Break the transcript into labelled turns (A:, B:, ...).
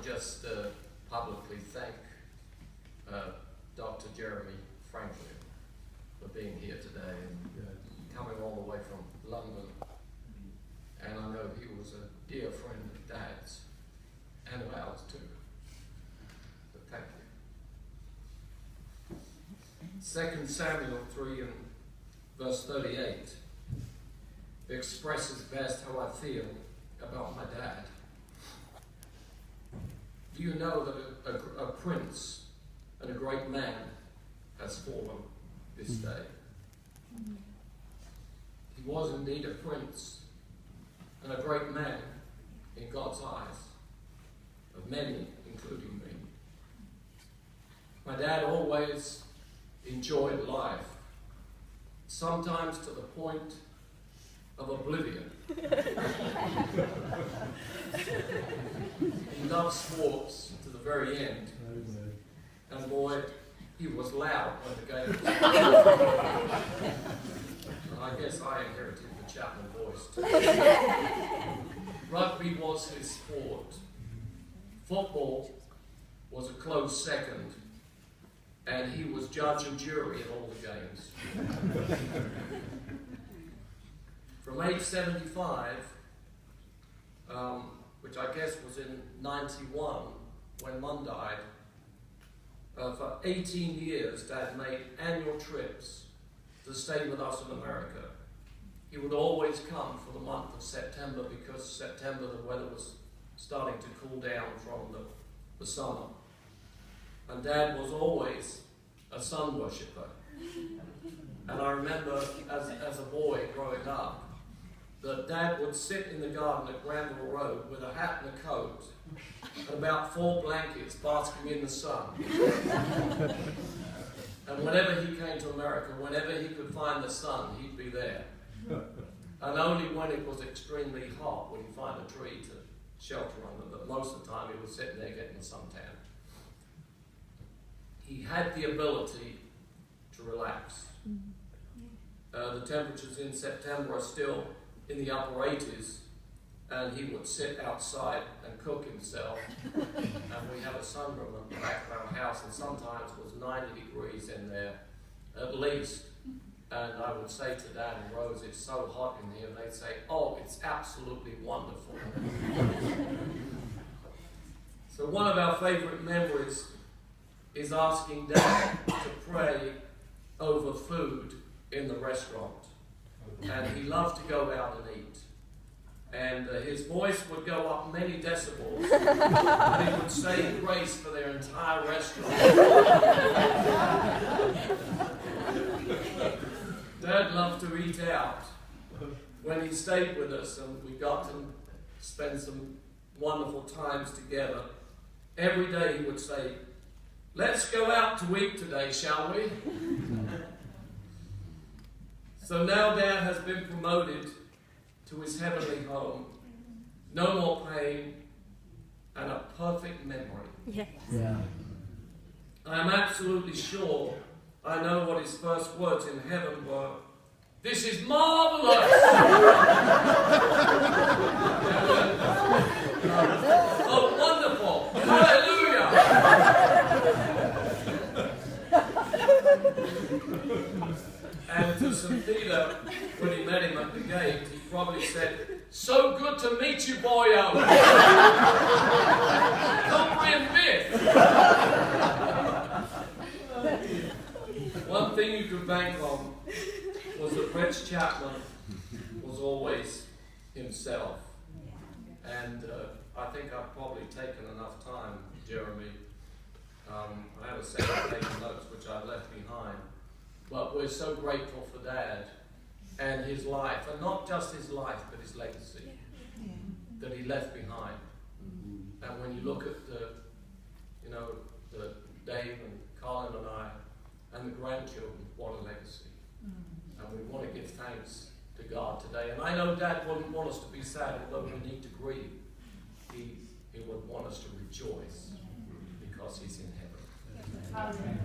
A: to just publicly thank Dr. Jeremy Franklin for being here today and coming all the way from London. And I know he was a dear friend of Dad's and of ours too. So thank you. 2 Samuel 3 and verse 38 expresses best how I feel about my dad. Do you know that a prince and a great man has fallen this day? He was indeed a prince and a great man in God's eyes, of many, including me. My dad always enjoyed life, sometimes to the point of oblivion. He loved sports to the very end. And boy, he was loud when the game was on. I guess I inherited the Chapman voice too. Rugby was his sport. Football was a close second. And he was judge and jury in all the games. From age 75, which I guess was in 91 when Mum died, for 18 years Dad made annual trips to stay with us in America. He would always come for the month of September because September the weather was starting to cool down from the summer. And Dad was always a sun worshipper. And I remember as a boy growing up, that Dad would sit in the garden at Granville Road with a hat and a coat and about 4 blankets basking in the sun. And whenever he came to America, whenever he could find the sun, he'd be there. And only when it was extremely hot would he find a tree to shelter under, but most of the time he was sitting there getting the suntan. He had the ability to relax. The temperatures in September are still in the upper 80s, and he would sit outside and cook himself. And we have a sunroom at the back of our house, and sometimes it was 90 degrees in there, at least. And I would say to Dad and Rose, it's so hot in here, and they'd say, oh, it's absolutely wonderful. So one of our favorite memories is asking Dad to pray over food in the restaurant. And he loved to go out and eat. And his voice would go up many decibels. And he would say grace for their entire restaurant. Dad loved to eat out. When he stayed with us and we got to spend some wonderful times together, every day he would say, let's go out to eat today, shall we? So now Dad has been promoted to his heavenly home. No more pain and a perfect memory.
B: Yes.
C: Yeah.
A: I am absolutely sure I know what his first words in heaven were. This is marvelous! Oh, wonderful! Hallelujah! And to St. Peter, when he met him at the gate, he probably said, so good to meet you, boyo! Come bring Biff! One thing you could bank on was that Reg Chapman was always himself. And I think I've probably taken enough time, Jeremy. I have a set of taken notes which I left behind. But we're so grateful for Dad and his life, and not just his life, but his legacy that he left behind. And when you look at the Dave and Colin and I, and the grandchildren, what a legacy. And we want to give thanks to God today. And I know Dad wouldn't want us to be sad, although we need to grieve. He would want us to rejoice because he's in heaven. Amen.